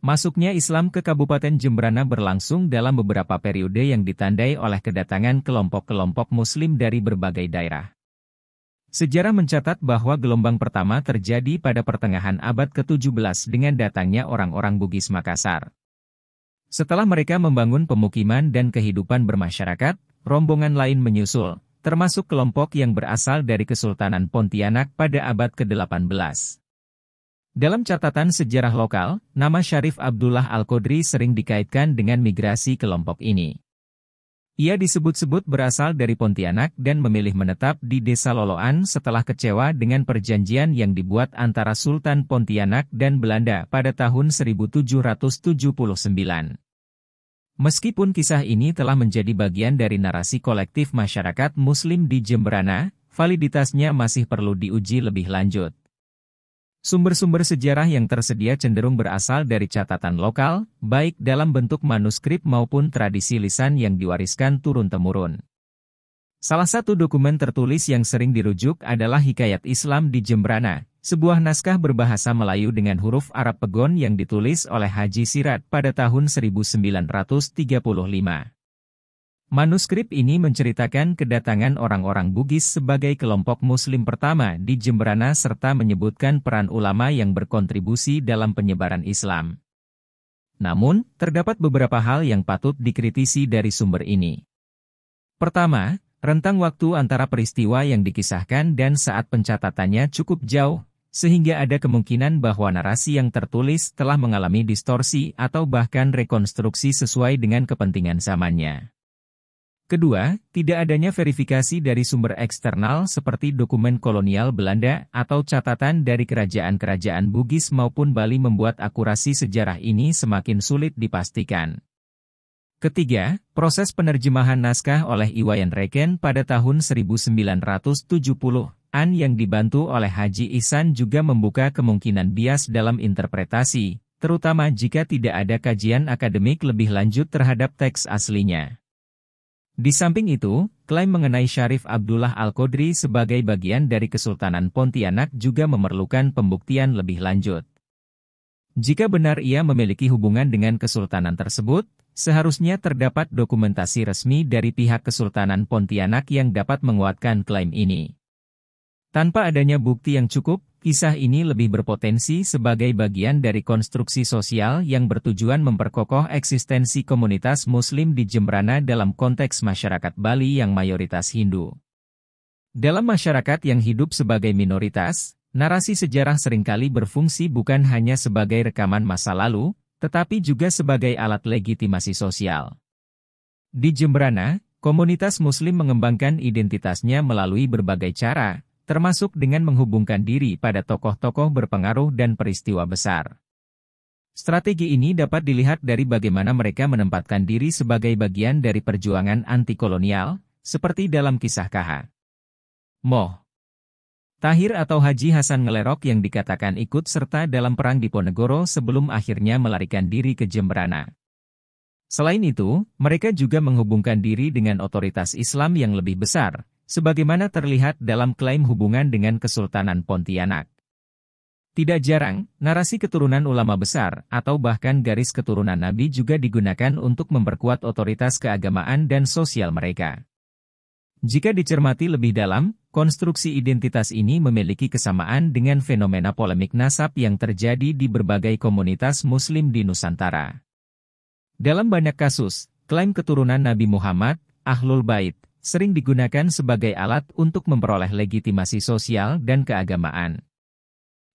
Masuknya Islam ke Kabupaten Jembrana berlangsung dalam beberapa periode yang ditandai oleh kedatangan kelompok-kelompok Muslim dari berbagai daerah. Sejarah mencatat bahwa gelombang pertama terjadi pada pertengahan abad ke-17 dengan datangnya orang-orang Bugis Makassar. Setelah mereka membangun pemukiman dan kehidupan bermasyarakat, rombongan lain menyusul, termasuk kelompok yang berasal dari Kesultanan Pontianak pada abad ke-18. Dalam catatan sejarah lokal, nama Syarif Abdullah Al-Qodri sering dikaitkan dengan migrasi kelompok ini. Ia disebut-sebut berasal dari Pontianak dan memilih menetap di Desa Loloan setelah kecewa dengan perjanjian yang dibuat antara Sultan Pontianak dan Belanda pada tahun 1779. Meskipun kisah ini telah menjadi bagian dari narasi kolektif masyarakat Muslim di Jembrana, validitasnya masih perlu diuji lebih lanjut. Sumber-sumber sejarah yang tersedia cenderung berasal dari catatan lokal, baik dalam bentuk manuskrip maupun tradisi lisan yang diwariskan turun-temurun. Salah satu dokumen tertulis yang sering dirujuk adalah Hikayat Islam di Jembrana, sebuah naskah berbahasa Melayu dengan huruf Arab Pegon yang ditulis oleh Haji Sirat pada tahun 1935. Manuskrip ini menceritakan kedatangan orang-orang Bugis sebagai kelompok Muslim pertama di Jembrana serta menyebutkan peran ulama yang berkontribusi dalam penyebaran Islam. Namun, terdapat beberapa hal yang patut dikritisi dari sumber ini. Pertama, rentang waktu antara peristiwa yang dikisahkan dan saat pencatatannya cukup jauh, sehingga ada kemungkinan bahwa narasi yang tertulis telah mengalami distorsi atau bahkan rekonstruksi sesuai dengan kepentingan zamannya. Kedua, tidak adanya verifikasi dari sumber eksternal seperti dokumen kolonial Belanda atau catatan dari kerajaan-kerajaan Bugis maupun Bali membuat akurasi sejarah ini semakin sulit dipastikan. Ketiga, proses penerjemahan naskah oleh Iwayan Reken pada tahun 1970-an yang dibantu oleh Haji Ihsan juga membuka kemungkinan bias dalam interpretasi, terutama jika tidak ada kajian akademik lebih lanjut terhadap teks aslinya. Di samping itu, klaim mengenai Syarif Abdullah Al-Qodri sebagai bagian dari Kesultanan Pontianak juga memerlukan pembuktian lebih lanjut. Jika benar ia memiliki hubungan dengan kesultanan tersebut, seharusnya terdapat dokumentasi resmi dari pihak Kesultanan Pontianak yang dapat menguatkan klaim ini. Tanpa adanya bukti yang cukup, kisah ini lebih berpotensi sebagai bagian dari konstruksi sosial yang bertujuan memperkokoh eksistensi komunitas Muslim di Jembrana dalam konteks masyarakat Bali yang mayoritas Hindu. Dalam masyarakat yang hidup sebagai minoritas, narasi sejarah seringkali berfungsi bukan hanya sebagai rekaman masa lalu, tetapi juga sebagai alat legitimasi sosial. Di Jembrana, komunitas Muslim mengembangkan identitasnya melalui berbagai cara, termasuk dengan menghubungkan diri pada tokoh-tokoh berpengaruh dan peristiwa besar. Strategi ini dapat dilihat dari bagaimana mereka menempatkan diri sebagai bagian dari perjuangan anti-kolonial, seperti dalam kisah KH. Moh Tahir atau Haji Hasan Ngelerok yang dikatakan ikut serta dalam perang Diponegoro sebelum akhirnya melarikan diri ke Jembrana. Selain itu, mereka juga menghubungkan diri dengan otoritas Islam yang lebih besar, sebagaimana terlihat dalam klaim hubungan dengan Kesultanan Pontianak. Tidak jarang, narasi keturunan ulama besar atau bahkan garis keturunan Nabi juga digunakan untuk memperkuat otoritas keagamaan dan sosial mereka. Jika dicermati lebih dalam, konstruksi identitas ini memiliki kesamaan dengan fenomena polemik nasab yang terjadi di berbagai komunitas Muslim di Nusantara. Dalam banyak kasus, klaim keturunan Nabi Muhammad, Ahlul Bait, sering digunakan sebagai alat untuk memperoleh legitimasi sosial dan keagamaan.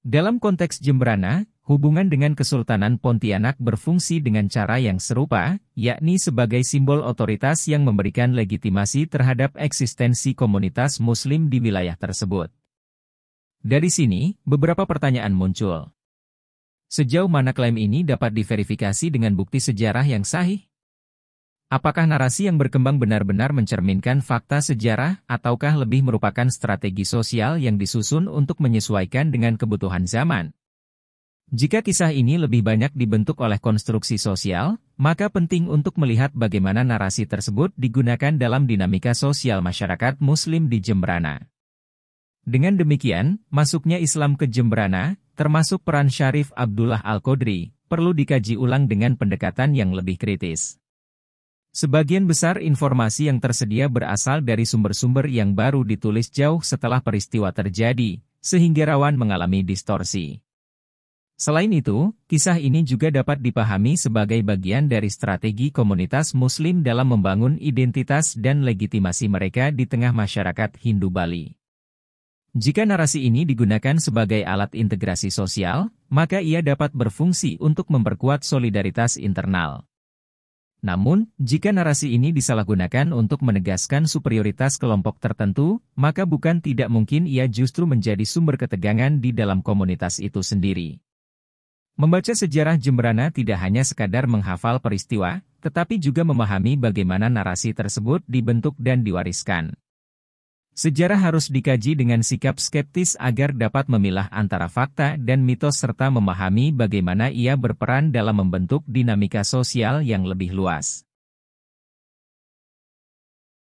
Dalam konteks Jembrana, hubungan dengan Kesultanan Pontianak berfungsi dengan cara yang serupa, yakni sebagai simbol otoritas yang memberikan legitimasi terhadap eksistensi komunitas Muslim di wilayah tersebut. Dari sini, beberapa pertanyaan muncul. Sejauh mana klaim ini dapat diverifikasi dengan bukti sejarah yang sahih? Apakah narasi yang berkembang benar-benar mencerminkan fakta sejarah, ataukah lebih merupakan strategi sosial yang disusun untuk menyesuaikan dengan kebutuhan zaman? Jika kisah ini lebih banyak dibentuk oleh konstruksi sosial, maka penting untuk melihat bagaimana narasi tersebut digunakan dalam dinamika sosial masyarakat Muslim di Jembrana. Dengan demikian, masuknya Islam ke Jembrana, termasuk peran Syarif Abdullah Al-Qodri, perlu dikaji ulang dengan pendekatan yang lebih kritis. Sebagian besar informasi yang tersedia berasal dari sumber-sumber yang baru ditulis jauh setelah peristiwa terjadi, sehingga rawan mengalami distorsi. Selain itu, kisah ini juga dapat dipahami sebagai bagian dari strategi komunitas Muslim dalam membangun identitas dan legitimasi mereka di tengah masyarakat Hindu Bali. Jika narasi ini digunakan sebagai alat integrasi sosial, maka ia dapat berfungsi untuk memperkuat solidaritas internal. Namun, jika narasi ini disalahgunakan untuk menegaskan superioritas kelompok tertentu, maka bukan tidak mungkin ia justru menjadi sumber ketegangan di dalam komunitas itu sendiri. Membaca sejarah Jemberana tidak hanya sekadar menghafal peristiwa, tetapi juga memahami bagaimana narasi tersebut dibentuk dan diwariskan. Sejarah harus dikaji dengan sikap skeptis agar dapat memilah antara fakta dan mitos serta memahami bagaimana ia berperan dalam membentuk dinamika sosial yang lebih luas.